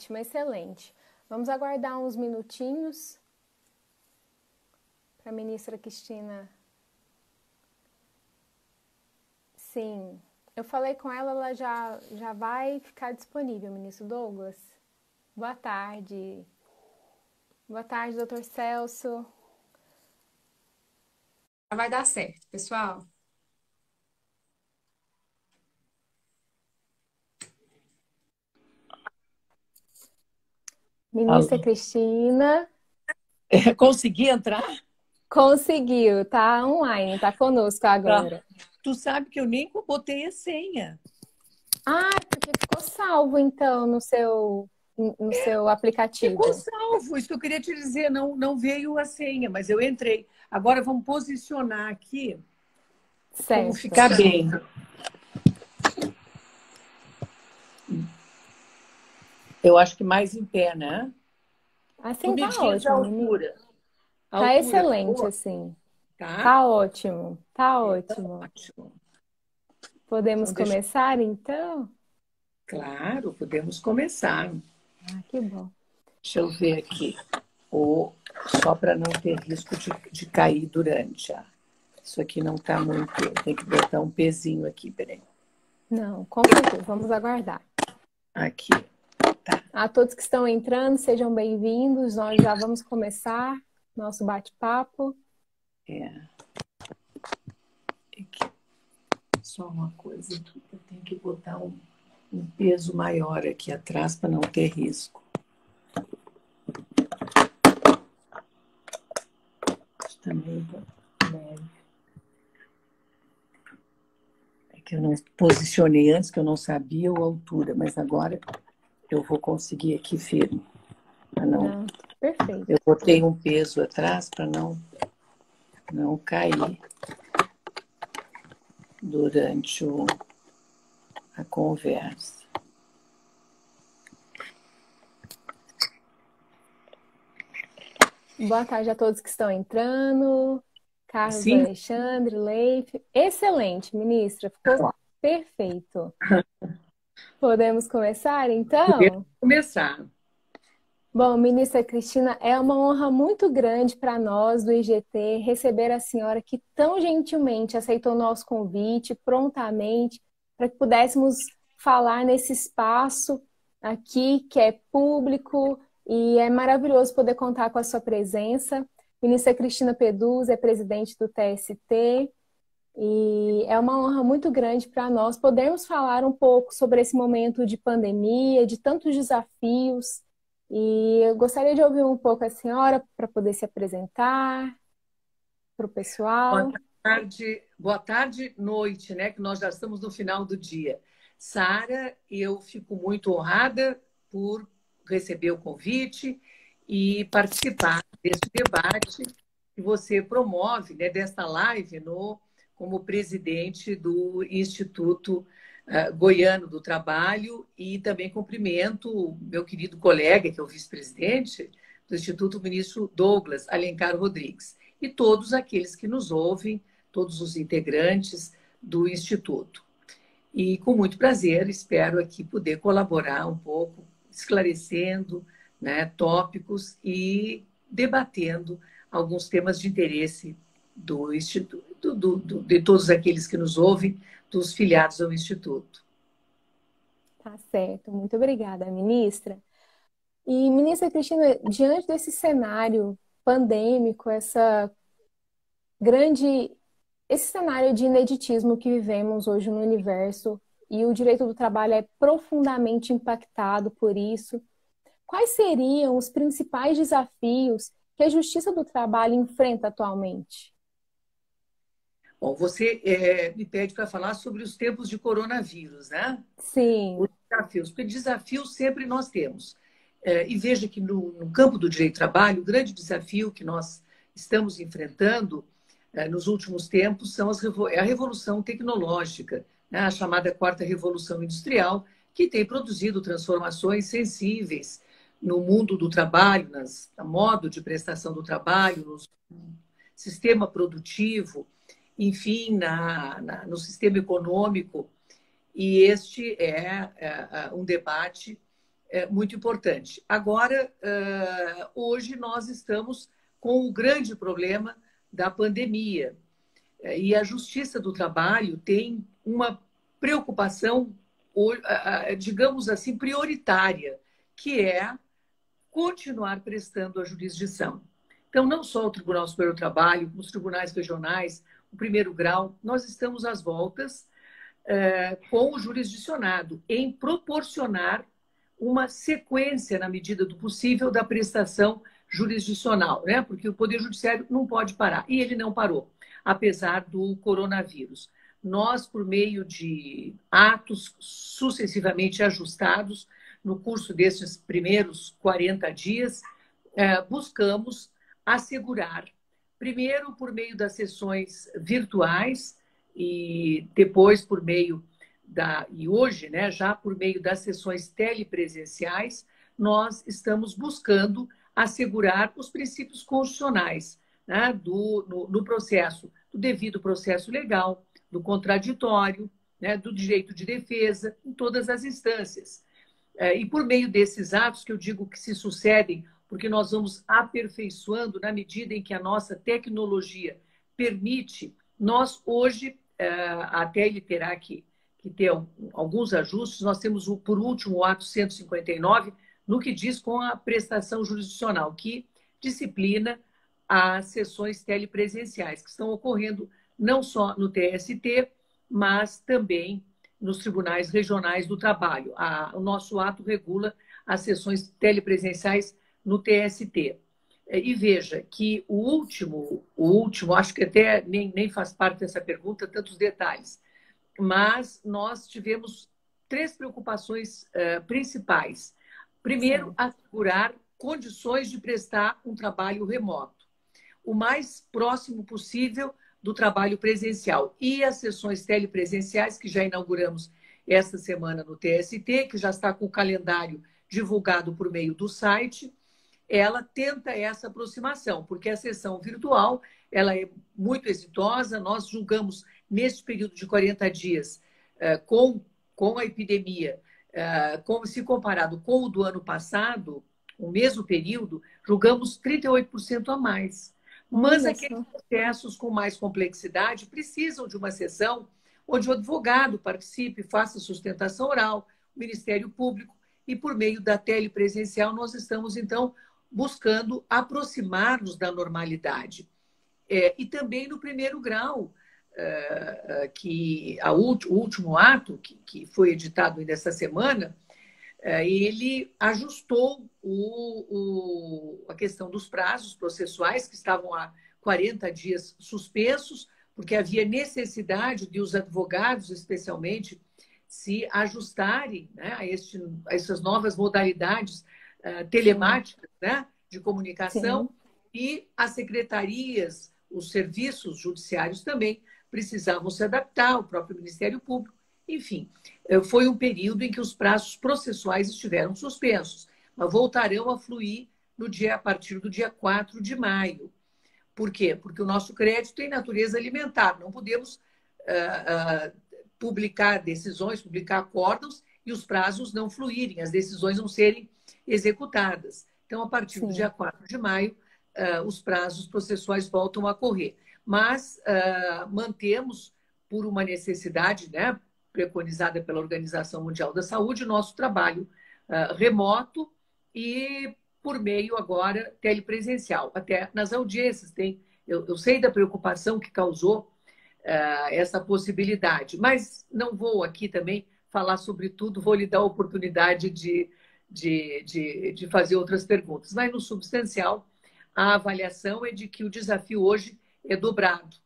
Ótimo, excelente. Vamos aguardar uns minutinhos para a ministra Cristina. Sim, eu falei com ela, ela já vai ficar disponível, ministro Douglas. Boa tarde. Boa tarde, doutor Celso. Vai dar certo, pessoal. Ministra Alô. Cristina. Consegui entrar? Conseguiu, tá online, tá conosco Tá. agora. Tu sabe que eu nem botei a senha. Ah, porque ficou salvo então no seu Ficou aplicativo. salvo, isso que eu queria te dizer, não veio a senha, mas eu entrei. Agora vamos posicionar aqui como Certo. ficar bem. Eu acho que mais em pé, né? Tu Assim me tá diz a ótimo, menino. altura. A Tá altura tá excelente boa? assim. Tá? Tá ótimo, tá Então, ótimo. ótimo. Podemos Então, deixa. começar então? Claro, podemos começar. Ah, que bom. Deixa eu ver aqui. Ou só para não ter risco de cair durante a. Isso aqui não está muito. Tem que botar um pezinho aqui, peraí. Não, com certeza, vamos aguardar. Aqui, tá. A todos que estão entrando, sejam bem-vindos. Nós já vamos começar nosso bate-papo. É. Aqui. Só uma coisa aqui. Eu tenho que botar um peso maior aqui atrás para não ter risco. Isso também leve. É que eu não posicionei antes, que eu não sabia a altura, mas agora eu vou conseguir aqui firme. Não. Não, perfeito. Eu botei um peso atrás para não cair durante a conversa. Boa tarde a todos que estão entrando. Carlos Assim? Alexandre, Leif. Excelente, ministra. Ficou perfeito. Podemos começar, Podemos então? começar. Bom, ministra Cristina, é uma honra muito grande para nós do IGT receber a senhora que tão gentilmente aceitou o nosso convite prontamente para que pudéssemos falar nesse espaço aqui que é público e é maravilhoso poder contar com a sua presença. Ministra Cristina Peduzzi é presidente do TST e é uma honra muito grande para nós podermos falar um pouco sobre esse momento de pandemia, de tantos desafios. E eu gostaria de ouvir um pouco a senhora para poder se apresentar para o pessoal. Boa tarde, noite, né? Que nós já estamos no final do dia. Sara, eu fico muito honrada por receber o convite e participar desse debate que você promove, né, desta live como presidente do Instituto Goiano do Trabalho, e também cumprimento o meu querido colega, que é o vice-presidente do Instituto, o ministro Douglas Alencar Rodrigues, e todos aqueles que nos ouvem, todos os integrantes do Instituto. E com muito prazer espero aqui poder colaborar um pouco, esclarecendo, né, tópicos e debatendo alguns temas de interesse do Instituto, de todos aqueles que nos ouvem, dos filiados ao Instituto. Tá certo. Muito obrigada, ministra. E, ministra Cristina, diante desse cenário pandêmico, esse cenário de ineditismo que vivemos hoje no universo, e o direito do trabalho é profundamente impactado por isso, quais seriam os principais desafios que a Justiça do Trabalho enfrenta atualmente? Bom, você me pede para falar sobre os tempos de coronavírus, né? Os Sim, desafios, porque desafios sempre nós temos. E veja que no campo do direito do trabalho, o grande desafio que nós estamos enfrentando nos últimos tempos é a revolução tecnológica, né? A chamada quarta revolução industrial, que tem produzido transformações sensíveis no mundo do trabalho, no modo de prestação do trabalho, no sistema produtivo, enfim, no sistema econômico. E este é um debate muito importante. Agora, hoje nós estamos com o grande problema da pandemia. E a Justiça do Trabalho tem uma preocupação, digamos assim, prioritária, que é continuar prestando a jurisdição. Então, não só o Tribunal Superior do Trabalho, como os tribunais regionais, o primeiro grau, nós estamos às voltas com o jurisdicionado em proporcionar uma sequência, na medida do possível, da prestação jurisdicional, né? Porque o Poder Judiciário não pode parar, e ele não parou, apesar do coronavírus. Nós, por meio de atos sucessivamente ajustados, no curso desses primeiros 40 dias, buscamos assegurar, primeiro por meio das sessões virtuais e depois por meio e hoje, né, já por meio das sessões telepresenciais, nós estamos buscando assegurar os princípios constitucionais, né, no processo, do devido processo legal, do contraditório, né, do direito de defesa, em todas as instâncias. E por meio desses atos, que eu digo que se sucedem, porque nós vamos aperfeiçoando na medida em que a nossa tecnologia permite, nós hoje, até ele terá que ter alguns ajustes, nós temos, por último, o ato 159, no que diz com a prestação jurisdicional, que disciplina as sessões telepresenciais, que estão ocorrendo não só no TST, mas também nos tribunais regionais do trabalho. O nosso ato regula as sessões telepresenciais no TST. E veja que o último, acho que até nem faz parte dessa pergunta, tantos detalhes, mas nós tivemos 3 preocupações principais. Primeiro, assegurar condições de prestar um trabalho remoto, o mais próximo possível do trabalho presencial. E as sessões telepresenciais, que já inauguramos esta semana no TST, que já está com o calendário divulgado por meio do site, ela tenta essa aproximação, porque a sessão virtual ela é muito exitosa. Nós julgamos, neste período de 40 dias, com a epidemia, se comparado com o do ano passado, o mesmo período, julgamos 38% a mais. Mas aqueles processos com mais complexidade precisam de uma sessão onde o advogado participe, faça sustentação oral, o Ministério Público, e por meio da telepresencial nós estamos, então, buscando aproximar-nos da normalidade. E também no primeiro grau, que o último ato, que foi editado ainda essa semana, ele ajustou a questão dos prazos processuais, que estavam há 40 dias suspensos, porque havia necessidade de os advogados, especialmente, se ajustarem, né, a essas novas modalidades telemáticas, né, de comunicação. Sim. E as secretarias, os serviços judiciários também precisavam se adaptar, o próprio Ministério Público. Enfim, foi um período em que os prazos processuais estiveram suspensos, mas voltarão a fluir a partir do dia 4 de maio. Por quê? Porque o nosso crédito tem natureza alimentar. Não podemos publicar decisões, publicar acórdãos e os prazos não fluírem, as decisões não serem executadas. Então, a partir do dia 4 de maio, os prazos processuais voltam a correr. Mas mantemos, por uma necessidade, né, preconizada pela Organização Mundial da Saúde, o nosso trabalho remoto e por meio agora telepresencial. Até nas audiências eu sei da preocupação que causou essa possibilidade, mas não vou aqui também falar sobre tudo, vou lhe dar a oportunidade de fazer outras perguntas. Mas no substancial, a avaliação é de que o desafio hoje é dobrado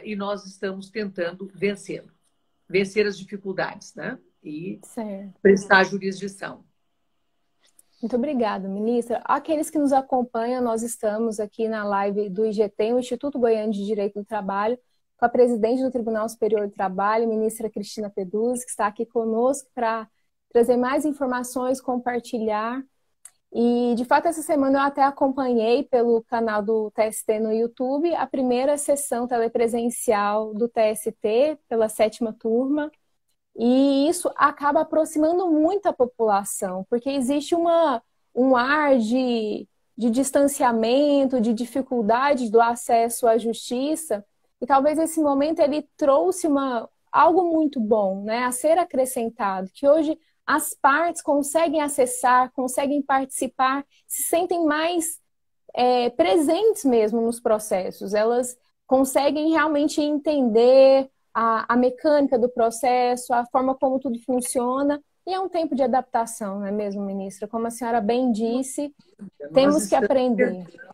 e nós estamos tentando vencer as dificuldades, né? E prestar jurisdição. Muito obrigada, ministra. Aqueles que nos acompanham, nós estamos aqui na live do IGT, o Instituto Goiano de Direito do Trabalho, com a presidente do Tribunal Superior do Trabalho, ministra Cristina Peduzzi, que está aqui conosco para trazer mais informações, compartilhar. E, de fato, essa semana eu até acompanhei pelo canal do TST no YouTube a primeira sessão telepresencial do TST, pela 7ª turma. E isso acaba aproximando muito a população, porque existe um ar de distanciamento, de dificuldade do acesso à justiça, e talvez esse momento ele trouxe algo muito bom, né, a ser acrescentado, que hoje as partes conseguem acessar, conseguem participar, se sentem mais presentes mesmo nos processos. Elas conseguem realmente entender a mecânica do processo, a forma como tudo funciona. E é um tempo de adaptação, não é mesmo, ministra? Como a senhora bem disse, Nós temos que estamos aprender. tentando,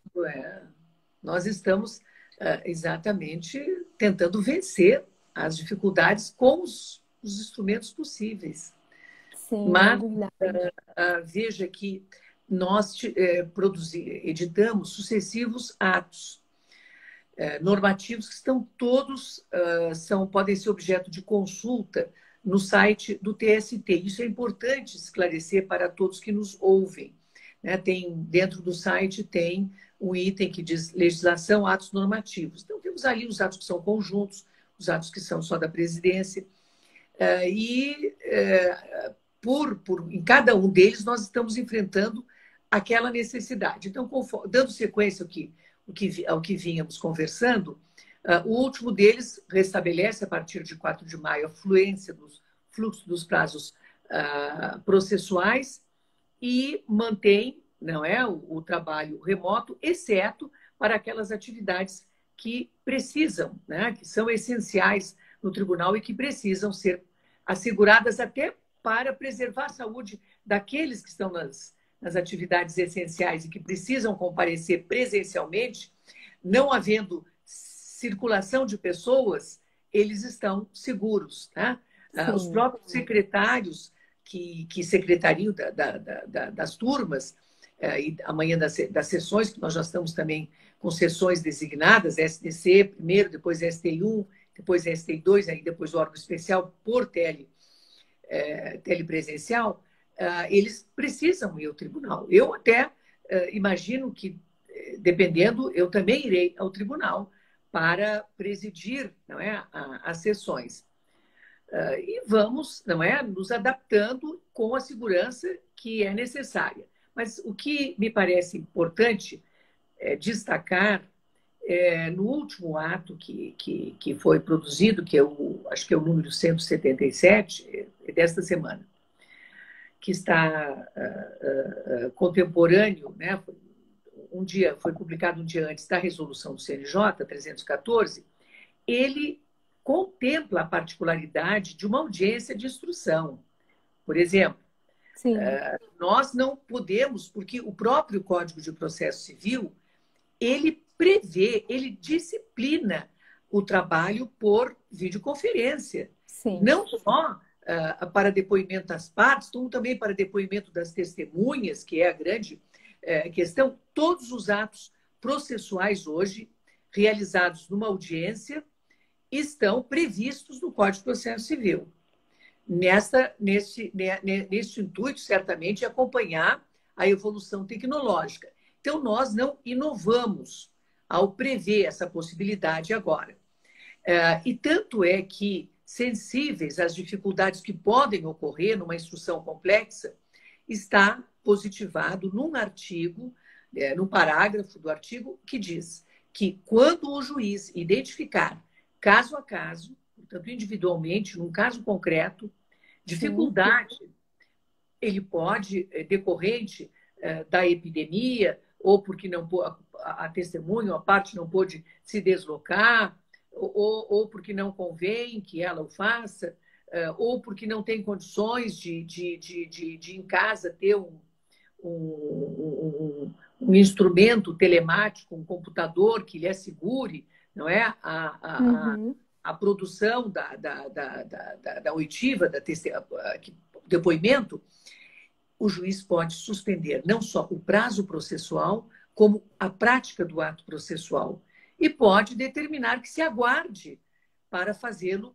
nós estamos exatamente tentando vencer as dificuldades com os instrumentos possíveis. Sim, é Mas verdade. veja que nós editamos sucessivos atos normativos que estão todos podem ser objeto de consulta no site do TST. Isso é importante esclarecer para todos que nos ouvem. Né? Dentro do site tem um item que diz legislação, atos normativos. Então, temos ali os atos que são conjuntos, os atos que são só da presidência. Em cada um deles, nós estamos enfrentando aquela necessidade. Então, dando sequência ao que vínhamos conversando, o último deles restabelece, a partir de 4 de maio, a fluência dos fluxos dos prazos processuais e mantém, não é, o trabalho remoto, exceto para aquelas atividades que precisam, né, que são essenciais no tribunal e que precisam ser asseguradas até para preservar a saúde daqueles que estão nas atividades essenciais e que precisam comparecer presencialmente, não havendo circulação de pessoas, eles estão seguros. Tá? Os próprios secretários que secretariam das turmas, e amanhã das sessões, que nós já estamos também com sessões designadas, SDC primeiro, depois STI1, depois STI2, aí depois o órgão especial por telepresencial, eles precisam ir ao tribunal. Eu até imagino que, dependendo, eu também irei ao tribunal para presidir, não é, as sessões. E vamos, não é, nos adaptando com a segurança que é necessária. Mas o que me parece importante destacar no último ato que foi produzido, que acho que é o número 177, desta semana, que está contemporâneo, né? Foi publicado um dia antes da resolução do CNJ 314, ele contempla a particularidade de uma audiência de instrução. Por exemplo, nós não podemos, porque o próprio Código de Processo Civil, ele prevê, ele disciplina o trabalho por videoconferência. Sim. Não só para depoimento das partes, como também para depoimento das testemunhas, que é a grande questão. Todos os atos processuais hoje, realizados numa audiência, estão previstos no Código de Processo Civil. Neste intuito, certamente, de acompanhar a evolução tecnológica. Então, nós não inovamos ao prever essa possibilidade agora. E tanto é que, sensíveis às dificuldades que podem ocorrer numa instrução complexa, está positivado num artigo, num parágrafo do artigo, que diz que quando o juiz identificar, caso a caso, portanto, individualmente, num caso concreto, dificuldade, ele pode, decorrente da epidemia, ou porque não a testemunha, a parte não pôde se deslocar, ou porque não convém que ela o faça, ou porque não tem condições de em casa ter um instrumento telemático, um computador que lhe assegure, não é, a produção da oitiva, depoimento, o juiz pode suspender não só o prazo processual, como a prática do ato processual. E pode determinar que se aguarde para fazê-lo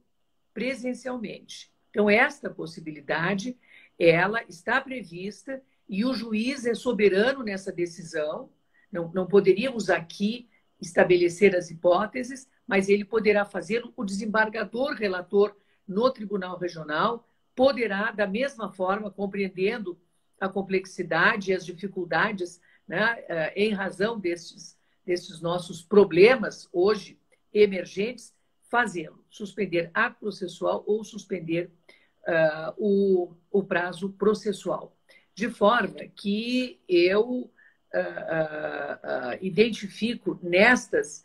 presencialmente. Então, esta possibilidade, ela está prevista e o juiz é soberano nessa decisão. Não poderíamos aqui estabelecer as hipóteses, mas ele poderá fazê-lo, o desembargador relator no Tribunal Regional poderá, da mesma forma, compreendendo a complexidade e as dificuldades, né, em razão desses nossos problemas hoje emergentes, fazê-lo, suspender ato processual ou suspender o prazo processual. De forma que eu identifico nestes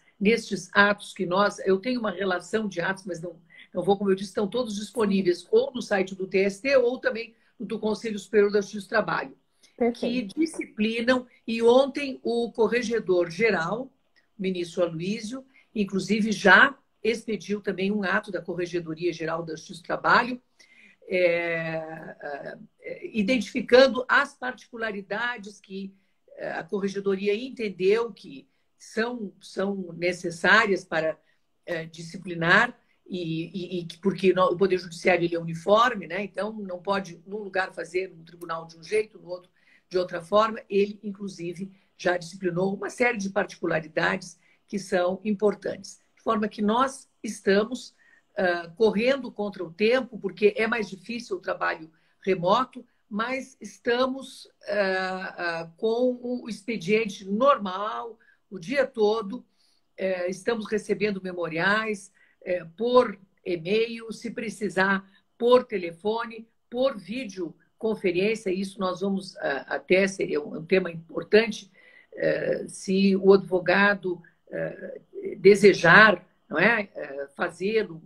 atos que eu tenho uma relação de atos, mas não vou, como eu disse, estão todos disponíveis ou no site do TST ou também do Conselho Superior da Justiça do Trabalho, que disciplinam, e ontem o Corregedor-Geral, o ministro Aloísio, inclusive já expediu também um ato da Corregedoria Geral da Justiça do Trabalho, identificando as particularidades que a Corregedoria entendeu que são necessárias para disciplinar, e porque o Poder Judiciário ele é uniforme, né? Então não pode, num lugar, fazer um tribunal de um jeito, no outro de outra forma. Ele, inclusive, já disciplinou uma série de particularidades que são importantes. De forma que nós estamos correndo contra o tempo, porque é mais difícil o trabalho remoto, mas estamos com o expediente normal o dia todo, estamos recebendo memoriais por e-mail, se precisar, por telefone, por videoconferência. Isso nós vamos até, seria um tema importante, se o advogado desejar, não é, fazê-lo,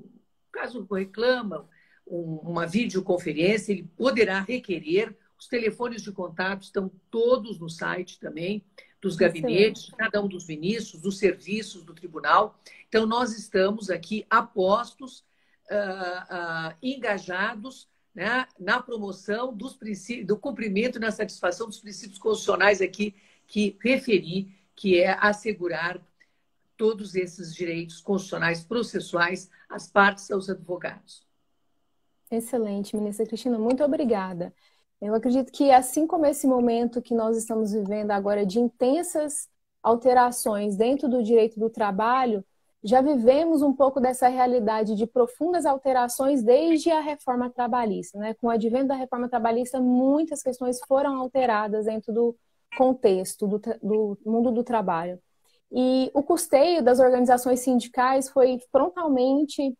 caso reclama uma videoconferência, ele poderá requerer. Os telefones de contato estão todos no site também, dos gabinetes, de cada um dos ministros, dos serviços do tribunal. Então, nós estamos aqui apostos, engajados, né, na promoção dos princípios, do cumprimento e na satisfação dos princípios constitucionais aqui que referi, que é assegurar todos esses direitos constitucionais processuais às partes, aos advogados. Excelente, ministra Cristina, muito obrigada. Eu acredito que, assim como esse momento que nós estamos vivendo agora de intensas alterações dentro do direito do trabalho, já vivemos um pouco dessa realidade de profundas alterações desde a reforma trabalhista, né? Com o advento da reforma trabalhista, muitas questões foram alteradas dentro do contexto do mundo do trabalho. E o custeio das organizações sindicais foi frontalmente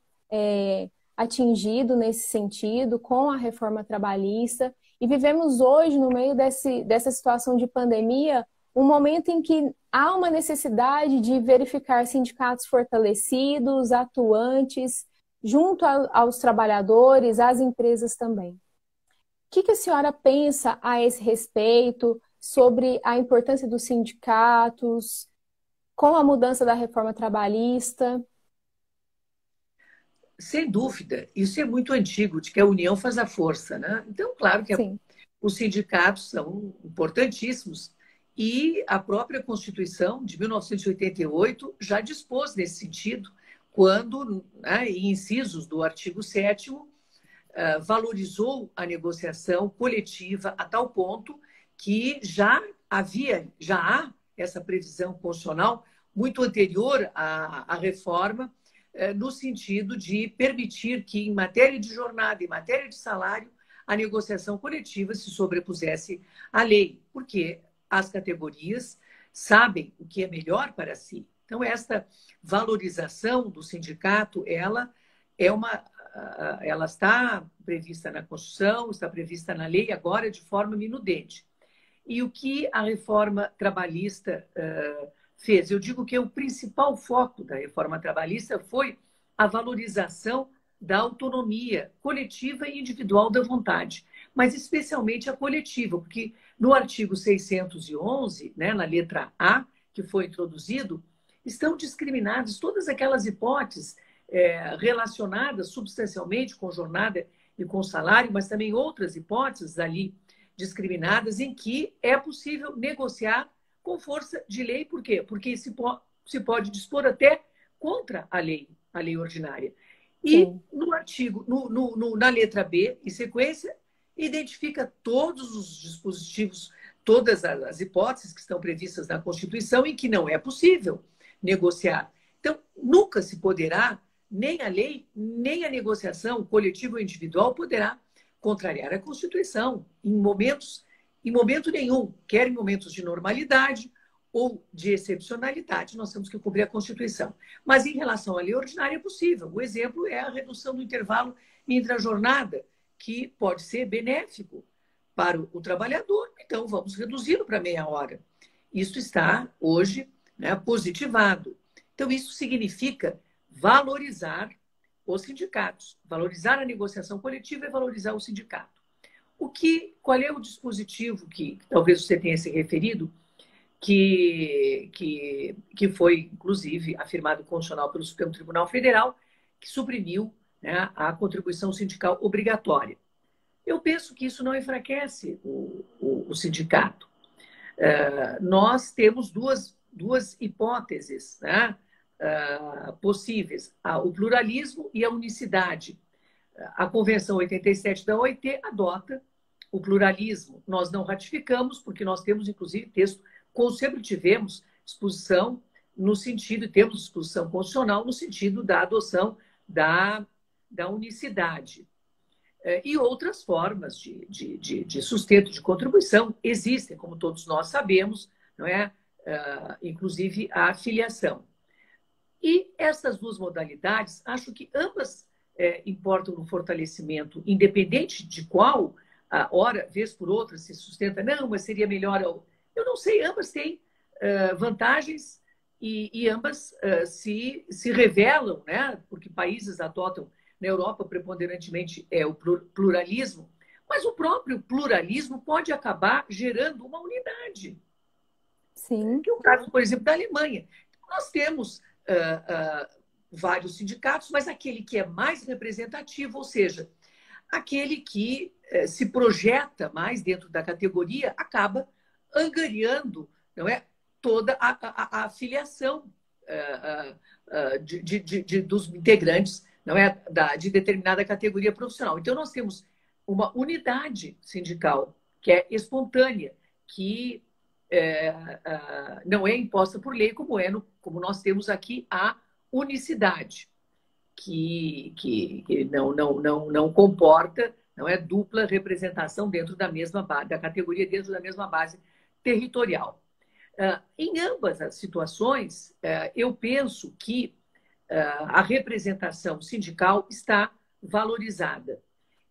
atingido nesse sentido com a reforma trabalhista. E vivemos hoje, no meio dessa situação de pandemia, um momento em que há uma necessidade de verificar sindicatos fortalecidos, atuantes, junto aos trabalhadores, às empresas também. O que a senhora pensa a esse respeito, sobre a importância dos sindicatos, com a mudança da reforma trabalhista? Sem dúvida, isso é muito antigo, de que a união faz a força, né? Então, claro que os sindicatos são importantíssimos, e a própria Constituição de 1988 já dispôs nesse sentido, quando, né, em incisos do artigo 7º, valorizou a negociação coletiva a tal ponto que já há essa previsão constitucional muito anterior à reforma, no sentido de permitir que, em matéria de jornada, em matéria de salário, a negociação coletiva se sobrepusesse à lei, porque as categorias sabem o que é melhor para si. Então, esta valorização do sindicato, ela está prevista na Constituição, está prevista na lei, agora de forma minudente. E o que a reforma trabalhista fez? Eu digo que o principal foco da reforma trabalhista foi a valorização da autonomia coletiva e individual da vontade, mas especialmente a coletiva, porque no artigo 611, né, na letra A, que foi introduzido, estão discriminadas todas aquelas hipóteses relacionadas substancialmente com jornada e com salário, mas também outras hipóteses ali discriminadas em que é possível negociar com força de lei. Por quê? Porque se pode dispor até contra a lei ordinária. E no artigo, na letra B, em sequência, identifica todos os dispositivos, todas as hipóteses que estão previstas na Constituição em que não é possível negociar. Então, nunca se poderá nem a lei, nem a negociação coletiva ou individual poderá contrariar a Constituição em momento nenhum, quer em momentos de normalidade ou de excepcionalidade, nós temos que cumprir a Constituição. Mas em relação à lei ordinária é possível. O exemplo é a redução do intervalo entre a jornada, que pode ser benéfico para o trabalhador, então vamos reduzi-lo para meia hora. Isso está hoje, né, positivado. Então, isso significa valorizar os sindicatos, valorizar a negociação coletiva e valorizar o sindicato. Qual é o dispositivo que talvez você tenha se referido, que foi, inclusive, afirmado constitucional pelo Supremo Tribunal Federal, que suprimiu, né, a contribuição sindical obrigatória. Eu penso que isso não enfraquece o sindicato. Nós temos duas hipóteses, né, possíveis, o pluralismo e a unicidade. A Convenção 87 da OIT adota o pluralismo. Nós não ratificamos, porque nós temos, inclusive, texto, como sempre tivemos disposição no sentido, temos disposição constitucional no sentido da adoção da unicidade. E outras formas de sustento de contribuição existem, como todos nós sabemos, não é? Inclusive a filiação. E essas duas modalidades, acho que ambas importam no fortalecimento, independente de qual, hora, vez por outra, se sustenta. Não, mas seria melhor. Eu não sei, ambas têm vantagens e ambas se revelam, né? Porque países adotam, na Europa, preponderantemente, é o pluralismo, mas o próprio pluralismo pode acabar gerando uma unidade. Sim. Que é o caso, por exemplo, da Alemanha. Nós temos vários sindicatos, mas aquele que é mais representativo, ou seja, aquele que se projeta mais dentro da categoria, acaba angariando, não é, toda a filiação dos integrantes, não é, de determinada categoria profissional. Então, nós temos uma unidade sindical que é espontânea, que não é imposta por lei, como nós temos aqui a unicidade, que não comporta, não é, dupla representação dentro da mesma base, da categoria dentro da mesma base territorial. Em ambas as situações, eu penso que a representação sindical está valorizada.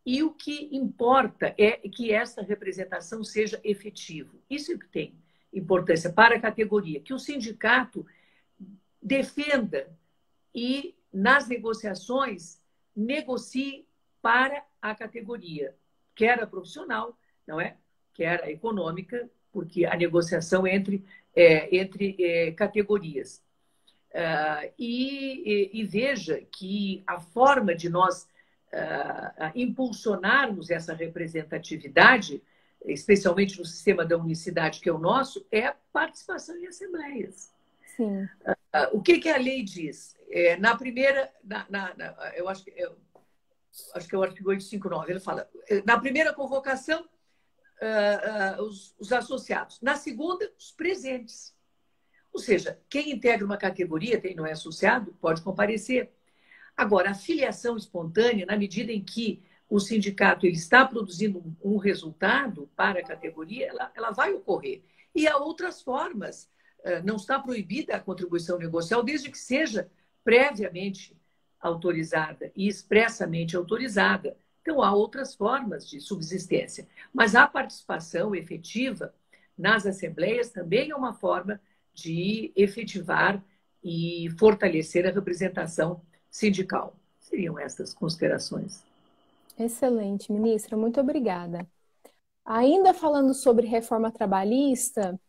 E o que importa é que essa representação seja efetiva. Isso é o que tem importância para a categoria, que o sindicato defenda e, nas negociações, negocie para a categoria, quer a profissional, não é? Quer a econômica, porque a negociação entre categorias. E veja que a forma de nós impulsionarmos essa representatividade, especialmente no sistema da unicidade, que é o nosso, é a participação em assembleias. Sim. O que a lei diz? Na primeira, eu acho que é o artigo 859, ele fala, na primeira convocação, os associados. Na segunda, os presentes. Ou seja, quem integra uma categoria, quem não é associado, pode comparecer. Agora, a filiação espontânea, na medida em que o sindicato ele está produzindo um resultado para a categoria, ela vai ocorrer. E há outras formas. Não está proibida a contribuição negocial, desde que seja previamente autorizada e expressamente autorizada. Então, há outras formas de subsistência. Mas a participação efetiva nas assembleias também é uma forma de efetivar e fortalecer a representação sindical. Seriam essas considerações. Excelente, ministra. Muito obrigada. Ainda falando sobre reforma trabalhista,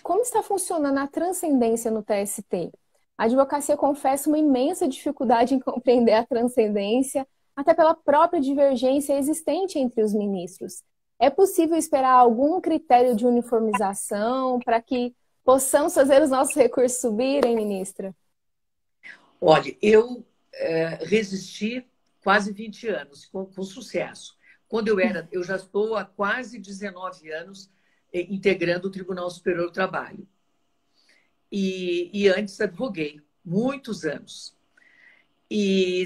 como está funcionando a transcendência no TST? A advocacia confessa uma imensa dificuldade em compreender a transcendência, até pela própria divergência existente entre os ministros. É possível esperar algum critério de uniformização para que possamos fazer os nossos recursos subirem, ministra? Olha, eu resisti quase 20 anos, com sucesso. Quando eu já estou há quase 19 anos integrando o Tribunal Superior do Trabalho. E antes advoguei, muitos anos. E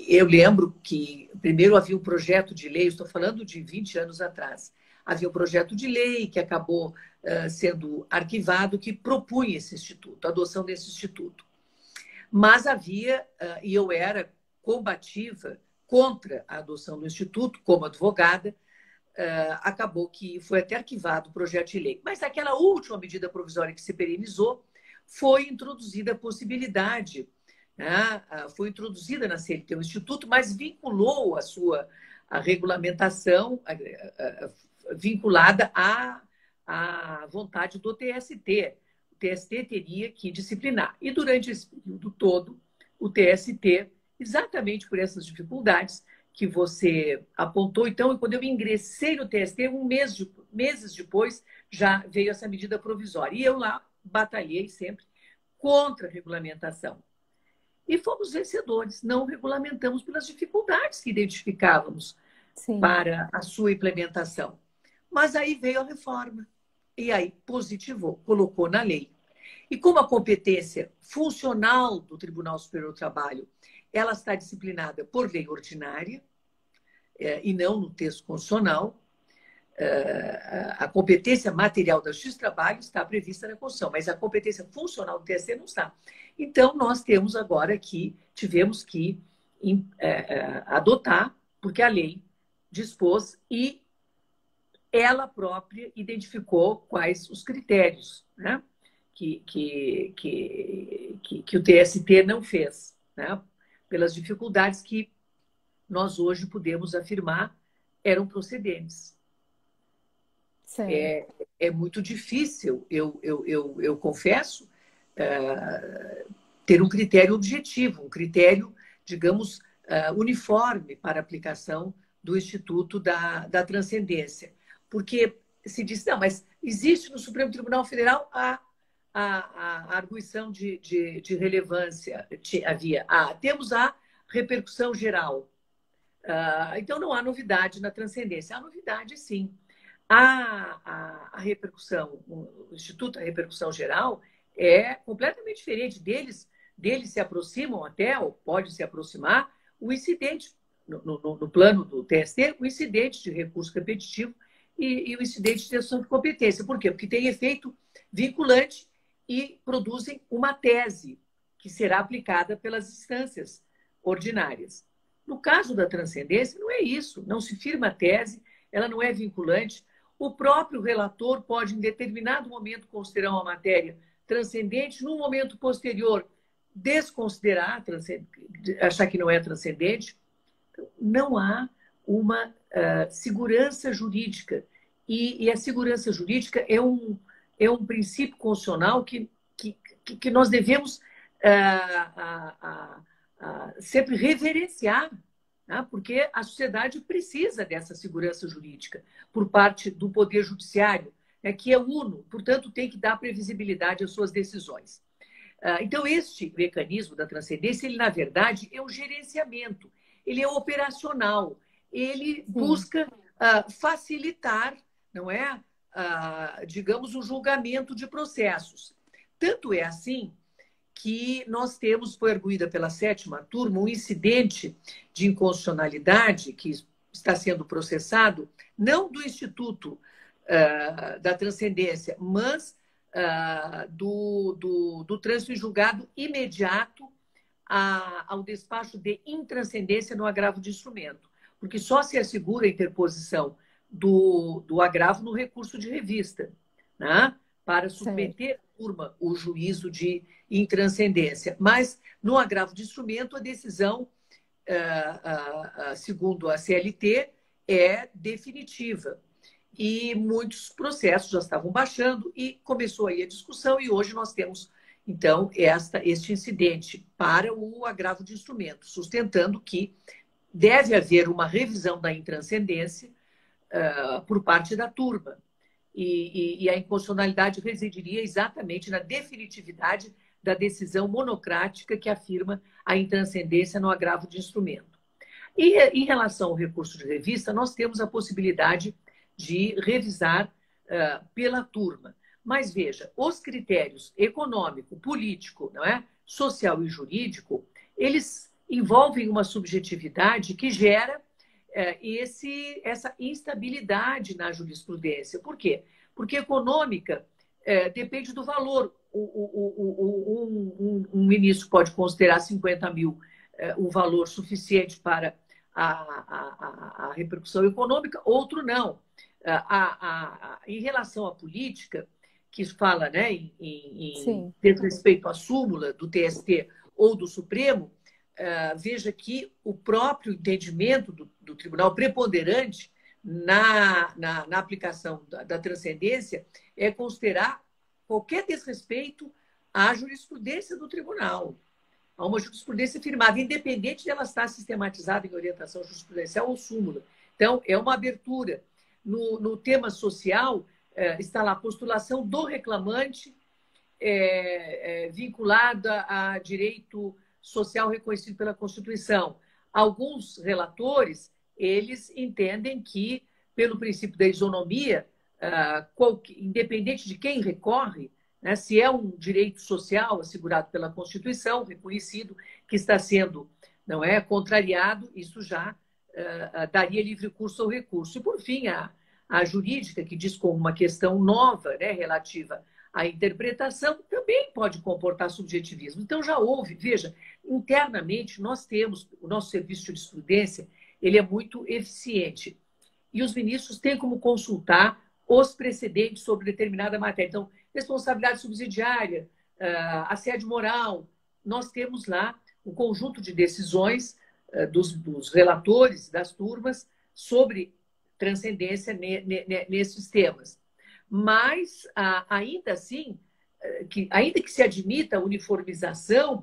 eu lembro que primeiro havia um projeto de lei, estou falando de 20 anos atrás, havia um projeto de lei que acabou sendo arquivado, que propunha esse instituto, a adoção desse instituto. Mas havia, e eu era combativa contra a adoção do instituto, como advogada, acabou que foi até arquivado o projeto de lei. Mas naquela última medida provisória que se perenizou, foi introduzida a possibilidade, né? Foi introduzida na CLT o instituto, mas vinculou a regulamentação vinculada à vontade do TST. O TST teria que disciplinar. E durante esse período todo, o TST, exatamente por essas dificuldades que você apontou, então, quando eu ingressei no TST, meses depois, já veio essa medida provisória. E eu lá batalhei sempre contra a regulamentação. E fomos vencedores, não regulamentamos pelas dificuldades que identificávamos Sim. para a sua implementação. Mas aí veio a reforma, e aí positivou, colocou na lei. E como a competência funcional do Tribunal Superior do Trabalho, ela está disciplinada por lei ordinária, e não no texto constitucional, a competência material da Justiça do Trabalho está prevista na Constituição, mas a competência funcional do TST não está. Então, nós temos agora tivemos que adotar, porque a lei dispôs e ela própria identificou quais os critérios, né, que o TST não fez, né, pelas dificuldades que nós hoje podemos afirmar eram procedentes. É muito difícil, eu confesso, ter um critério objetivo, um critério, digamos, uniforme para a aplicação do Instituto da Transcendência. Porque se diz, não, mas existe no Supremo Tribunal Federal a arguição de relevância, temos a repercussão geral. Então, não há novidade na transcendência. Há novidade, sim. A repercussão, o Instituto da Repercussão Geral é completamente diferente deles se aproximam até, ou pode se aproximar, o incidente, no plano do TST, o incidente de recurso repetitivo e o incidente de decisão de competência. Por quê? Porque tem efeito vinculante e produzem uma tese que será aplicada pelas instâncias ordinárias. No caso da transcendência, não é isso. Não se firma a tese, ela não é vinculante. O próprio relator pode, em determinado momento, considerar uma matéria transcendente, num momento posterior, desconsiderar, achar que não é transcendente. Então, não há uma segurança jurídica. E a segurança jurídica é um princípio constitucional que nós devemos sempre reverenciar, né? Porque a sociedade precisa dessa segurança jurídica por parte do Poder Judiciário, né? Que é uno, portanto, tem que dar previsibilidade às suas decisões. Então, este mecanismo da transcendência, ele, na verdade, é um gerenciamento, ele é operacional, ele busca facilitar, não é? Digamos, o julgamento de processos. Tanto é assim que nós temos, foi arguída pela 7ª turma, um incidente de inconstitucionalidade que está sendo processado, não do Instituto da Transcendência, mas do trânsito em julgado imediato ao despacho de intranscendência no agravo de instrumento, porque só se assegura a interposição do agravo no recurso de revista, né? Para submeter à turma o juízo de intranscendência. Mas, no agravo de instrumento, a decisão, segundo a CLT, é definitiva. E muitos processos já estavam baixando e começou aí a discussão e hoje nós temos, então, este incidente para o agravo de instrumento, sustentando que deve haver uma revisão da intranscendência por parte da turma. E a inconstitucionalidade residiria exatamente na definitividade da decisão monocrática que afirma a intranscendência no agravo de instrumento. E em relação ao recurso de revista, nós temos a possibilidade de revisar pela turma. Mas veja, os critérios econômico, político, não é? Social e jurídico, eles envolvem uma subjetividade que gera essa instabilidade na jurisprudência. Por quê? Porque econômica depende do valor. Um ministro pode considerar 50 mil um valor suficiente para a repercussão econômica, outro não. Em relação à política, que fala, né, em respeito à súmula do TST ou do Supremo, veja que o próprio entendimento do tribunal preponderante na aplicação da transcendência é considerar qualquer desrespeito à jurisprudência do tribunal. Há uma jurisprudência firmada, independente de ela estar sistematizada em orientação jurisprudencial ou súmula. Então, é uma abertura. No tema social, está lá a postulação do reclamante vinculada a direito social reconhecido pela Constituição. Alguns relatores, eles entendem que, pelo princípio da isonomia, independente de quem recorre, né, se é um direito social assegurado pela Constituição, reconhecido, que está sendo contrariado, isso já daria livre curso ao recurso. E, por fim, a jurídica, que diz como uma questão nova, né, relativa à interpretação, também pode comportar subjetivismo. Então, já houve, veja, internamente nós temos, o nosso serviço de jurisprudência, ele é muito eficiente. E os ministros têm como consultar os precedentes sobre determinada matéria. Então, responsabilidade subsidiária, assédio moral, nós temos lá um conjunto de decisões dos relatores, das turmas, sobre transcendência nesses temas. Mas, ainda assim, ainda que se admita a uniformização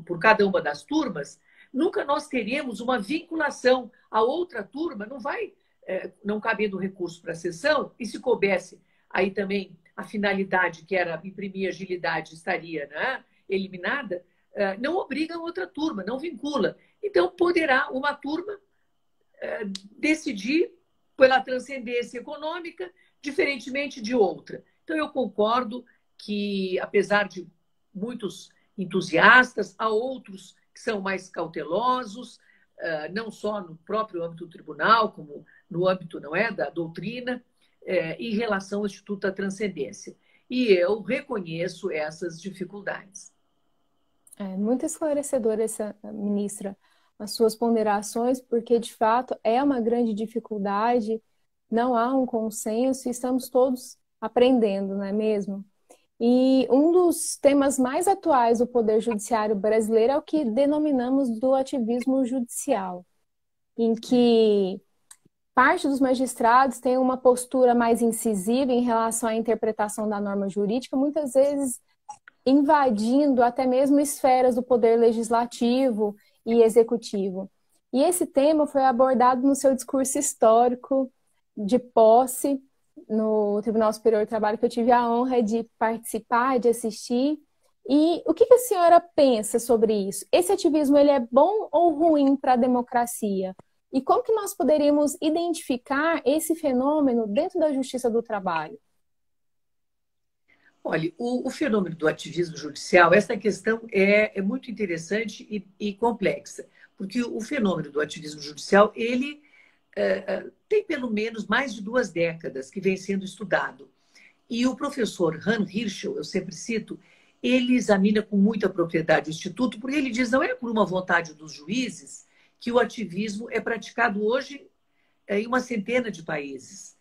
por cada uma das turmas, nunca nós teremos uma vinculação. A outra turma não vai, não cabendo recurso para a sessão, e se coubesse aí também a finalidade, que era imprimir agilidade, estaria, né, eliminada, não obriga a outra turma, não vincula. Então, poderá uma turma decidir pela transcendência econômica, diferentemente de outra. Então, eu concordo que, apesar de muitos entusiastas, há outros que são mais cautelosos, não só no próprio âmbito do tribunal, como no âmbito, não é, da doutrina, em relação ao Instituto da Transcendência. E eu reconheço essas dificuldades. Muito esclarecedora essa, ministra, as suas ponderações, porque, de fato, é uma grande dificuldade, não há um consenso e estamos todos aprendendo, não é mesmo? E um dos temas mais atuais do Poder Judiciário brasileiro é o que denominamos do ativismo judicial, em que parte dos magistrados tem uma postura mais incisiva em relação à interpretação da norma jurídica, muitas vezes invadindo até mesmo esferas do poder legislativo e executivo. E esse tema foi abordado no seu discurso histórico de posse no Tribunal Superior do Trabalho, que eu tive a honra de participar, de assistir. E o que a senhora pensa sobre isso? Esse ativismo, ele é bom ou ruim para a democracia? E como que nós poderíamos identificar esse fenômeno dentro da Justiça do Trabalho? Olha, o fenômeno do ativismo judicial, essa questão é muito interessante e complexa, porque o fenômeno do ativismo judicial, ele tem pelo menos mais de 2 décadas que vem sendo estudado. E o professor Han Hirschel, eu sempre cito, ele examina com muita propriedade o Instituto, porque ele diz, não é por uma vontade dos juízes que o ativismo é praticado hoje em uma centena de países.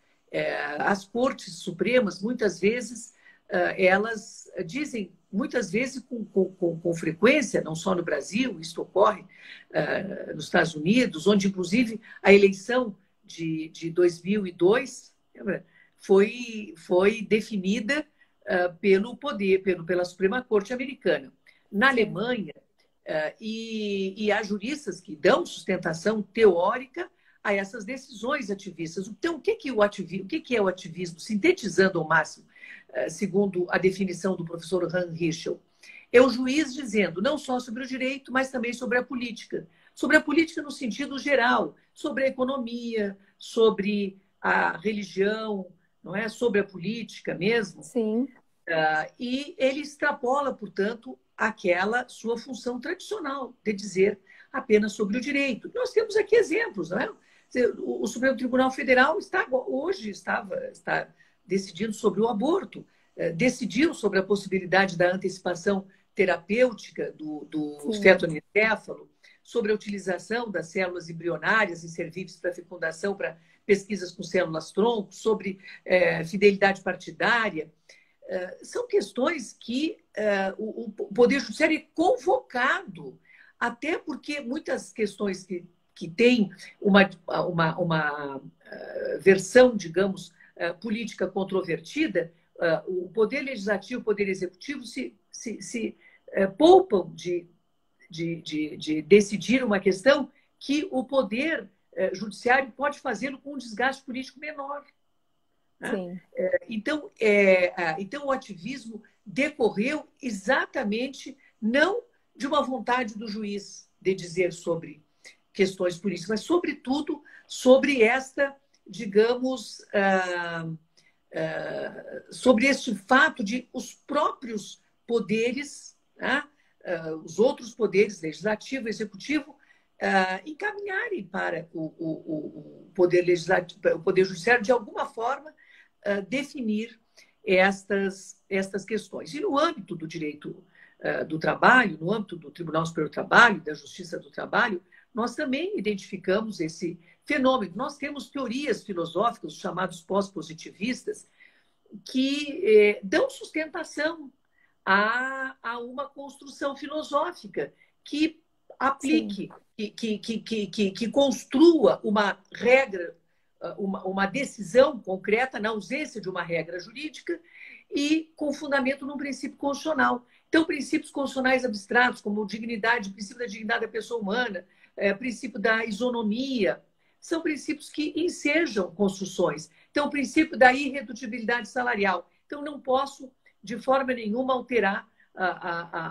As cortes supremas, muitas vezes, elas dizem, muitas vezes com frequência, não só no Brasil, isso ocorre nos Estados Unidos, onde, inclusive, a eleição de 2002 foi definida pelo poder, pela Suprema Corte americana. Na Alemanha, e há juristas que dão sustentação teórica a essas decisões ativistas. Então, o que é o ativismo? Sintetizando ao máximo, segundo a definição do professor Han Hirschel, é o juiz dizendo não só sobre o direito, mas também sobre a política. Sobre a política no sentido geral, sobre a economia, sobre a religião, não é? Sobre a política mesmo. Sim. E ele extrapola, portanto, aquela sua função tradicional de dizer apenas sobre o direito. Nós temos aqui exemplos, não é? O Supremo Tribunal Federal está decidindo sobre o aborto, decidiu sobre a possibilidade da antecipação terapêutica do feto anencefalo, sobre a utilização das células embrionárias e cervíveis para fecundação para pesquisas com células-tronco, sobre fidelidade partidária. São questões que o Poder Judiciário é convocado, até porque muitas questões que têm uma versão, digamos, política controvertida, o Poder Legislativo e o Poder Executivo se poupam de decidir uma questão que o Poder Judiciário pode fazê-lo com um desgaste político menor. Né? Então, o ativismo decorreu exatamente não de uma vontade do juiz de dizer sobre questões políticas, mas, sobretudo, sobre digamos, sobre este fato de os próprios poderes, né? Os outros poderes, legislativo, executivo, encaminharem para o Poder Legislativo, o Poder Judiciário, de alguma forma, definir estas questões. E no âmbito do direito do trabalho, no âmbito do Tribunal Superior do Trabalho, da Justiça do Trabalho, nós também identificamos esse fenômeno. Nós temos teorias filosóficas, chamados pós-positivistas, que dão sustentação a uma construção filosófica que aplique, que construa uma regra, uma decisão concreta na ausência de uma regra jurídica e com fundamento num princípio constitucional. Então, princípios constitucionais abstratos, como dignidade, princípio da dignidade da pessoa humana, princípio da isonomia, são princípios que ensejam construções. Então, o princípio da irredutibilidade salarial. Então, não posso, de forma nenhuma, alterar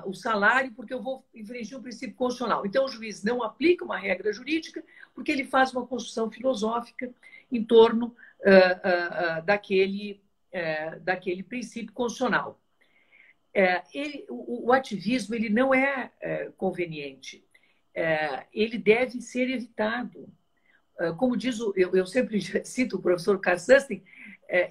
o salário porque eu vou infringir um princípio constitucional. Então, o juiz não aplica uma regra jurídica porque ele faz uma construção filosófica em torno daquele princípio constitucional. O ativismo ele não é conveniente. Ele deve ser evitado. Como diz, eu sempre cito o professor Carl Sustin,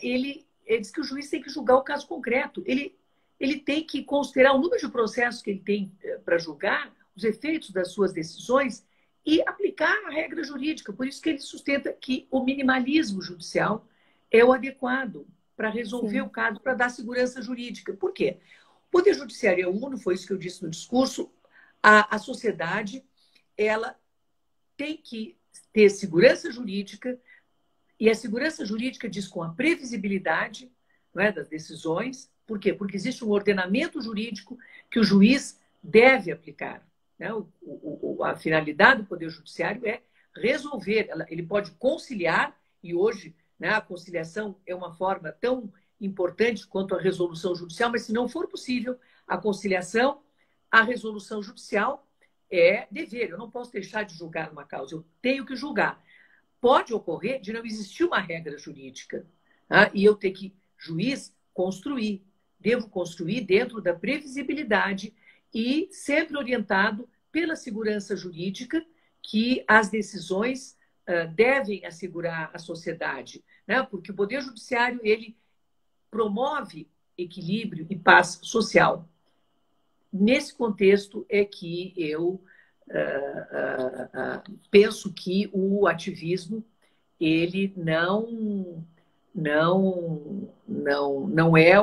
ele diz que o juiz tem que julgar o caso concreto. Ele tem que considerar o número de processos que ele tem para julgar, os efeitos das suas decisões e aplicar a regra jurídica. Por isso que ele sustenta que o minimalismo judicial é o adequado para resolver o caso, para dar segurança jurídica. Por quê? O Poder Judiciário é uno, foi isso que eu disse no discurso, a sociedade ela tem que ter segurança jurídica, e a segurança jurídica diz com a previsibilidade, não é, das decisões. Por quê? Porque existe um ordenamento jurídico que o juiz deve aplicar. Né? A finalidade do Poder Judiciário é resolver. Ele pode conciliar, e hoje, né, a conciliação é uma forma tão importante quanto a resolução judicial, mas se não for possível a conciliação, a resolução judicial é dever. Eu não posso deixar de julgar uma causa, eu tenho que julgar. Pode ocorrer de não existir uma regra jurídica, tá? E eu ter que, juiz, construir. Devo construir dentro da previsibilidade e sempre orientado pela segurança jurídica que as decisões devem assegurar a sociedade, né? Porque o Poder Judiciário ele promove equilíbrio e paz social. Nesse contexto é que eu penso que o ativismo ele não é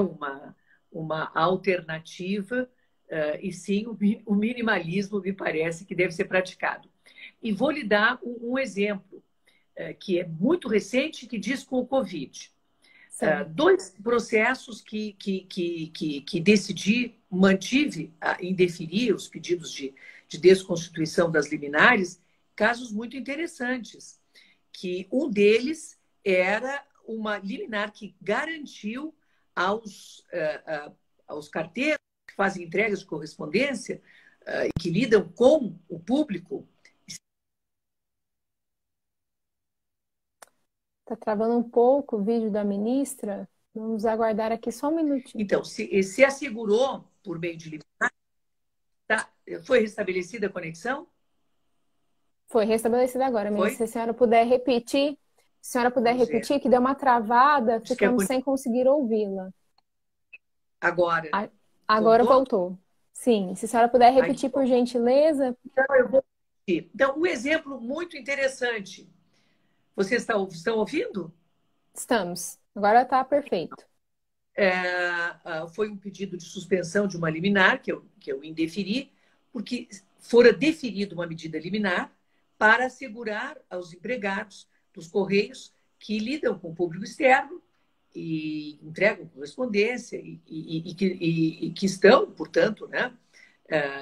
uma alternativa, e sim o minimalismo me parece que deve ser praticado. E vou lhe dar um exemplo que é muito recente, que diz com o Covid. Dois processos que mantive em deferir os pedidos de desconstituição das liminares, casos muito interessantes, que um deles era uma liminar que garantiu aos carteiros que fazem entregas de correspondência e que lidam com o público. Está travando um pouco o vídeo da ministra. Vamos aguardar aqui só um minutinho. Então, se assegurou por meio de liminar. Foi restabelecida a conexão? Foi restabelecida agora, Foi? ministra. Se a senhora puder repetir, Vamos ver. que deu uma travada, Acho que é ficamos sem conseguir ouvi-la. agora. Agora Voltou? voltou. Sim, se a senhora puder Ai, que repetir, por bom. gentileza. Então, eu vou repetir. Então, um exemplo muito interessante. Vocês estão ouvindo? Estamos. Agora está perfeito. Foi um pedido de suspensão de uma liminar, que eu indeferi, porque fora deferida uma medida liminar para assegurar aos empregados dos Correios que lidam com o público externo e entregam correspondência e que estão, portanto, né,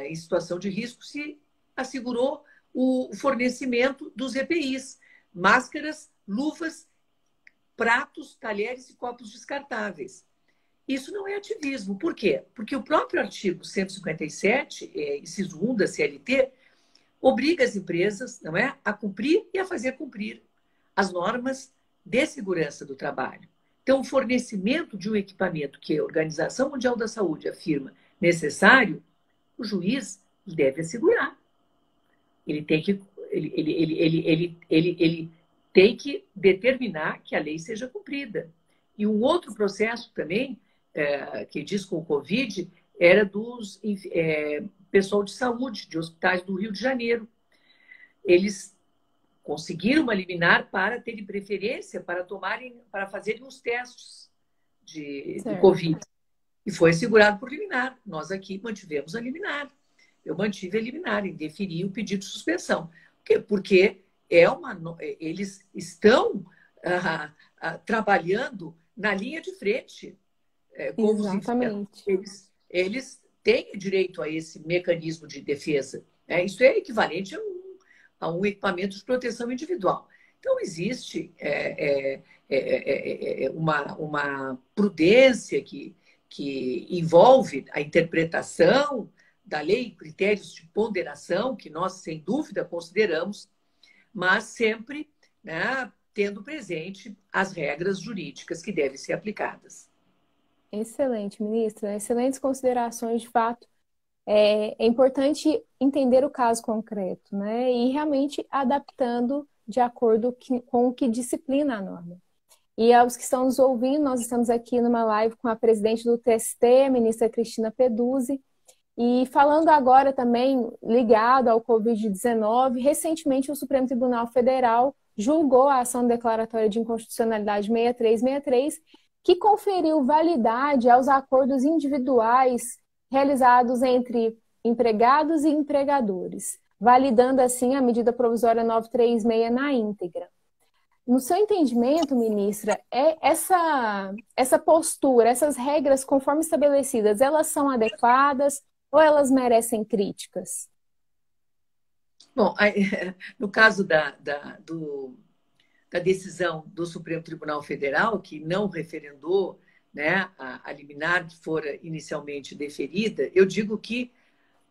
em situação de risco, se assegurou o fornecimento dos EPIs, máscaras, luvas, pratos, talheres e copos descartáveis. Isso não é ativismo. Por quê? Porque o próprio artigo 157, inciso 1 da CLT, obriga as empresas, não é, a cumprir e a fazer cumprir as normas de segurança do trabalho. Então, o fornecimento de um equipamento que a Organização Mundial da Saúde afirma necessário, o juiz deve assegurar. Ele tem que, ele tem que determinar que a lei seja cumprida. E um outro processo também, que diz com o Covid, era dos pessoal de saúde, de hospitais do Rio de Janeiro. Eles conseguiram uma liminar para terem preferência para fazerem os testes do Covid. E foi assegurado por liminar. Nós aqui mantivemos a liminar. Eu mantive a liminar, indeferi o pedido de suspensão. Por quê? Porque eles estão trabalhando na linha de frente. Como Exatamente. Eles têm direito a esse mecanismo de defesa. Isso é equivalente a um equipamento de proteção individual. Então, existe uma prudência que envolve a interpretação da lei, critérios de ponderação, que nós, sem dúvida, consideramos, mas sempre, né, tendo presente as regras jurídicas que devem ser aplicadas. Excelente, ministra. Excelentes considerações, de fato. É importante entender o caso concreto, né? E realmente adaptando de acordo com o que disciplina a norma. E aos que estão nos ouvindo, nós estamos aqui numa live com a presidente do TST, a ministra Cristina Peduzzi, e falando agora também ligado ao Covid-19, recentemente o Supremo Tribunal Federal julgou a ação declaratória de inconstitucionalidade 6363, que conferiu validade aos acordos individuais realizados entre empregados e empregadores, validando assim a medida provisória 936 na íntegra. No seu entendimento, ministra, essa postura, essas regras conforme estabelecidas, elas são adequadas ou elas merecem críticas? Bom, no caso da decisão do Supremo Tribunal Federal, que não referendou, né, a liminar que fora inicialmente deferida, eu digo que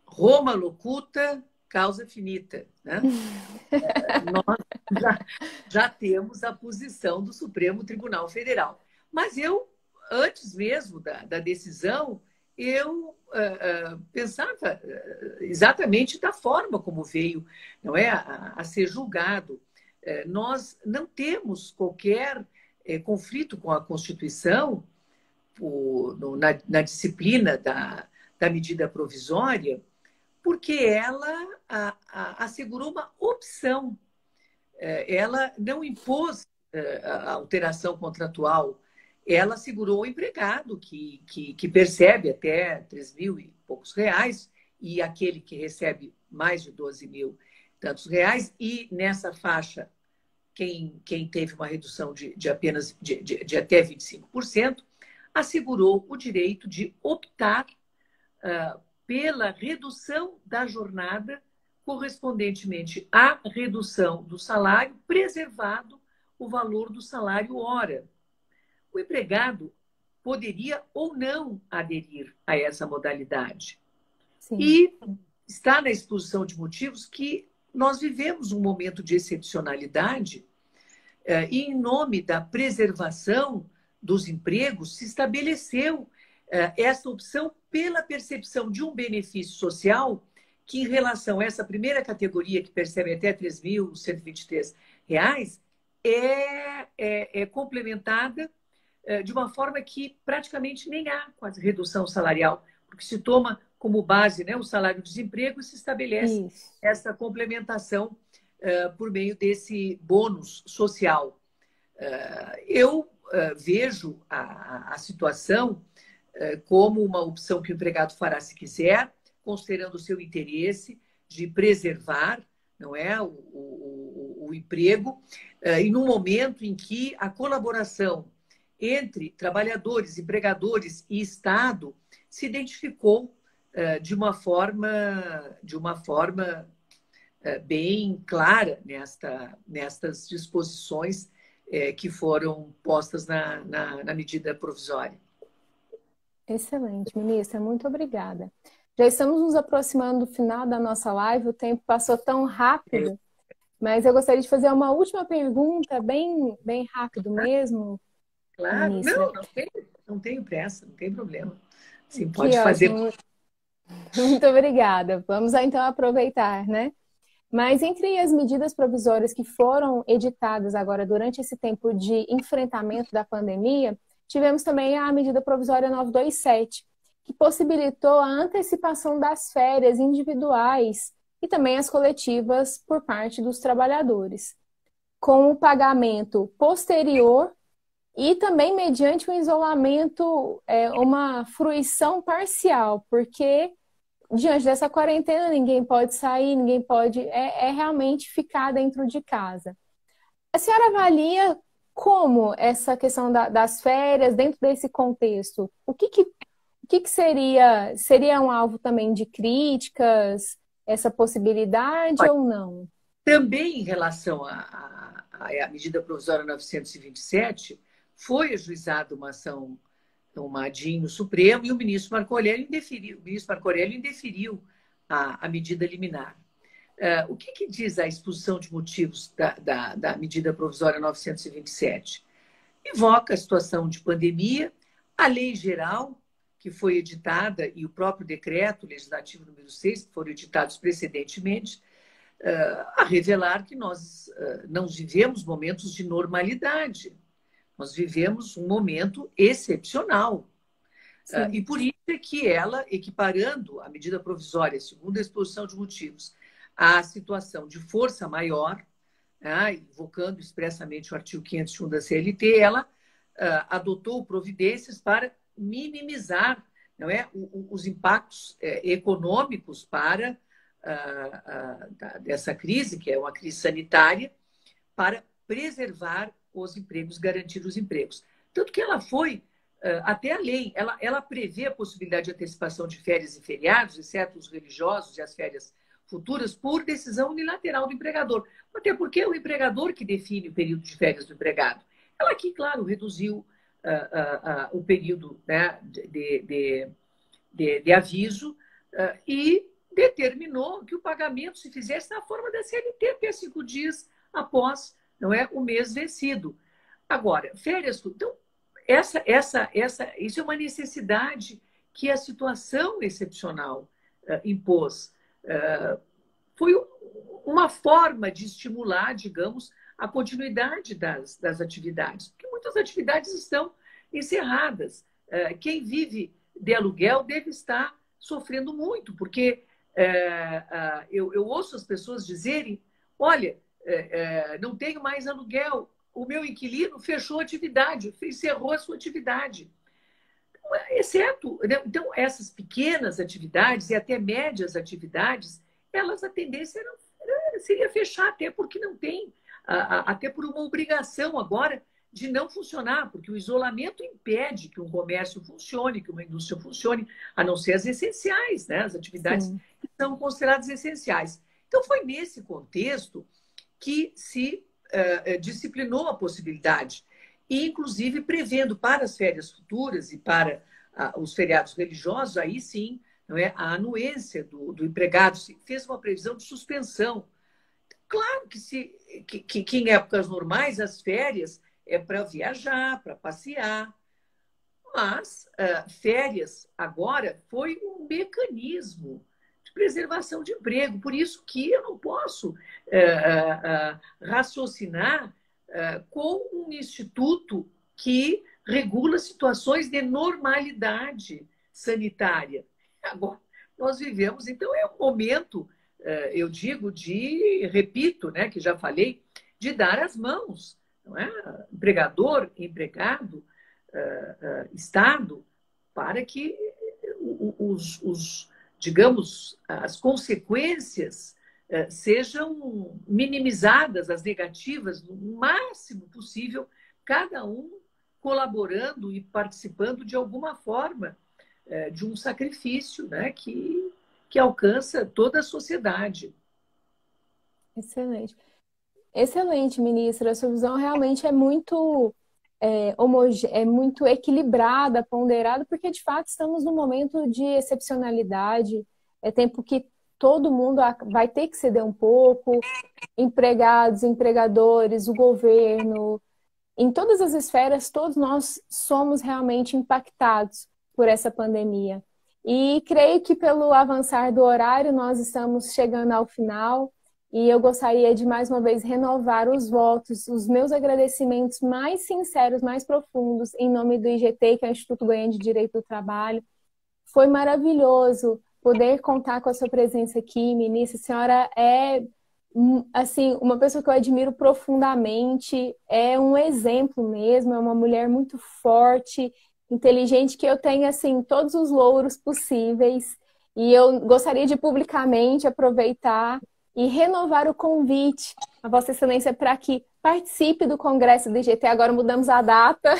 Roma locuta, causa finita. Né? Nós já temos a posição do Supremo Tribunal Federal. Mas eu, antes mesmo da decisão, eu pensava exatamente da forma como veio, não é, a ser julgado. Nós não temos qualquer conflito com a Constituição na disciplina da medida provisória, porque ela assegurou uma opção. Ela não impôs a alteração contratual, ela assegurou o empregado que percebe até 3 mil e poucos reais e aquele que recebe mais de 12 mil tantos reais, e nessa faixa, quem teve uma redução de apenas de até 25%, assegurou o direito de optar pela redução da jornada correspondentemente à redução do salário, preservado o valor do salário hora. O empregado poderia ou não aderir a essa modalidade. Sim. E está na exposição de motivos que nós vivemos um momento de excepcionalidade e, em nome da preservação dos empregos, se estabeleceu essa opção pela percepção de um benefício social que, em relação a essa primeira categoria, que percebe até R$ 3.123, é complementada de uma forma que praticamente nem há quase redução salarial, porque se toma como base, né, o salário-desemprego e se estabelece Isso. essa complementação por meio desse bônus social. Eu vejo a situação como uma opção que o empregado fará se quiser, considerando o seu interesse de preservar, não é, o emprego, e num momento em que a colaboração entre trabalhadores, empregadores e Estado se identificou de uma forma bem clara nestas disposições que foram postas na medida provisória. Excelente, ministra, muito obrigada. Já estamos nos aproximando do final da nossa live, o tempo passou tão rápido, mas eu gostaria de fazer uma última pergunta, bem rápido mesmo, Claro, ministra. não tenho pressa, não tem problema. Sim, Que pode fazer. ótimo. Muito obrigada. Vamos então aproveitar, né? Mas entre as medidas provisórias que foram editadas agora durante esse tempo de enfrentamento da pandemia, tivemos também a medida provisória 927, que possibilitou a antecipação das férias individuais e também as coletivas por parte dos trabalhadores, com o pagamento posterior e também mediante um isolamento, uma fruição parcial, porque diante dessa quarentena, ninguém pode sair, ninguém pode realmente ficar dentro de casa. A senhora avalia como essa questão das férias, dentro desse contexto, o que seria um alvo também de críticas, essa possibilidade ou não? Também em relação à medida provisória 927, foi ajuizada uma ação, uma ADIM no Supremo, e o ministro Marco Aurélio indeferiu a medida liminar. O que diz a exposição de motivos da medida provisória 927? Invoca a situação de pandemia, a lei geral, que foi editada, e o próprio decreto legislativo número 6, que foram editados precedentemente, a revelar que nós não vivemos momentos de normalidade. Nós vivemos um momento excepcional. E por isso é que ela, equiparando a medida provisória, segundo a exposição de motivos, à situação de força maior, invocando expressamente o artigo 501 da CLT, ela adotou providências para minimizar, não é, os impactos econômicos dessa crise, que é uma crise sanitária, para preservar os empregos, garantir os empregos. Tanto que ela foi até além, ela prevê a possibilidade de antecipação de férias e feriados, exceto os religiosos e as férias futuras, por decisão unilateral do empregador. Até porque é o empregador que define o período de férias do empregado. Ela aqui, claro, reduziu o período, né, de aviso e determinou que o pagamento se fizesse na forma da CLT, até 5 dias após, não é, o mês vencido. Agora, férias... Então, isso é uma necessidade que a situação excepcional impôs. Foi uma forma de estimular, digamos, a continuidade das atividades, porque muitas atividades estão encerradas. Quem vive de aluguel deve estar sofrendo muito, porque eu ouço as pessoas dizerem, olha, não tenho mais aluguel, o meu inquilino fechou a atividade, encerrou a sua atividade. Exceto, né? Então, essas pequenas atividades e até médias atividades, elas, a tendência seria fechar, até porque não tem, até por uma obrigação agora de não funcionar, porque o isolamento impede que um comércio funcione, que uma indústria funcione, a não ser as essenciais, né? As atividades que são consideradas essenciais. Então, foi nesse contexto que se disciplinou a possibilidade, e inclusive prevendo para as férias futuras e para os feriados religiosos, aí sim, não é, a anuência do empregado, se fez uma previsão de suspensão. Claro que em épocas normais as férias é para viajar, para passear, mas férias agora foi um mecanismo preservação de emprego. Por isso que eu não posso raciocinar com um instituto que regula situações de normalidade sanitária. Agora, nós vivemos, então é um momento, eu digo, repito, né, que já falei, de dar as mãos, não é? Empregador, empregado, Estado, para que digamos, as consequências sejam minimizadas, as negativas, no máximo possível, cada um colaborando e participando de alguma forma de um sacrifício, né, que alcança toda a sociedade. Excelente. Excelente, ministra. A sua visão realmente é muito, muito equilibrada, ponderada, porque de fato estamos num momento de excepcionalidade. É tempo que todo mundo vai ter que ceder um pouco, empregados, empregadores, o governo, em todas as esferas, todos nós somos realmente impactados por essa pandemia. E creio que pelo avançar do horário, nós estamos chegando ao final. E eu gostaria de, mais uma vez, renovar os votos, os meus agradecimentos mais sinceros, mais profundos, em nome do IGT, que é o Instituto Goiano de Direito do Trabalho. Foi maravilhoso poder contar com a sua presença aqui, ministra. A senhora é, assim, uma pessoa que eu admiro profundamente, é um exemplo mesmo, é uma mulher muito forte, inteligente, que eu tenho, assim, todos os louros possíveis. E eu gostaria de publicamente aproveitar e renovar o convite a Vossa Excelência para que participe do Congresso do IGT. Agora mudamos a data.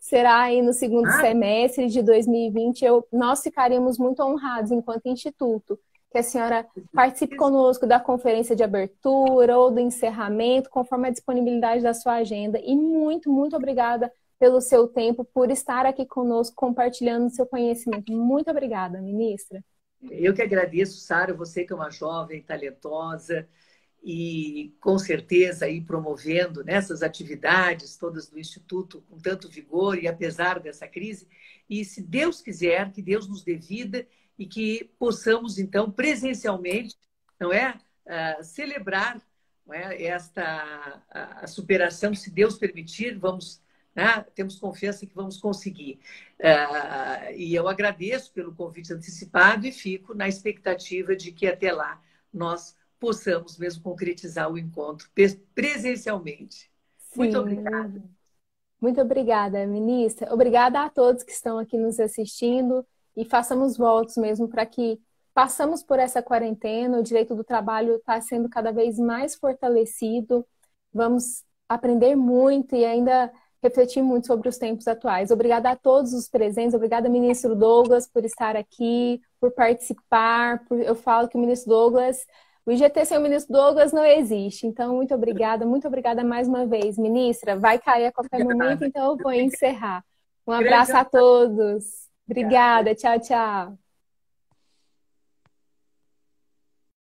Será aí no segundo semestre de 2020. Nós ficaríamos muito honrados, enquanto Instituto, que a senhora participe conosco da conferência de abertura ou do encerramento, conforme a disponibilidade da sua agenda. E muito, muito obrigada pelo seu tempo, por estar aqui conosco, compartilhando o seu conhecimento. Muito obrigada, ministra. Eu que agradeço, Sara, você que é uma jovem talentosa e com certeza aí promovendo nessas atividades todas do Instituto com tanto vigor e apesar dessa crise. E se Deus quiser, que Deus nos dê vida e que possamos então presencialmente, não é, celebrar, não é, a superação, se Deus permitir, vamos. Temos confiança que vamos conseguir. E eu agradeço pelo convite antecipado e fico na expectativa de que até lá nós possamos mesmo concretizar o encontro presencialmente. Sim. Muito obrigada. Muito obrigada, ministra. Obrigada a todos que estão aqui nos assistindo e façamos votos mesmo para que passamos por essa quarentena. O direito do trabalho está sendo cada vez mais fortalecido. Vamos aprender muito e ainda refletir muito sobre os tempos atuais. Obrigada a todos os presentes, obrigada, ministro Douglas, por estar aqui, por participar. Eu falo que o ministro Douglas, o IGT sem o ministro Douglas não existe. Então, muito obrigada mais uma vez. Ministra, vai cair a qualquer momento, então eu vou encerrar. Um abraço a todos. Obrigada, tchau, tchau.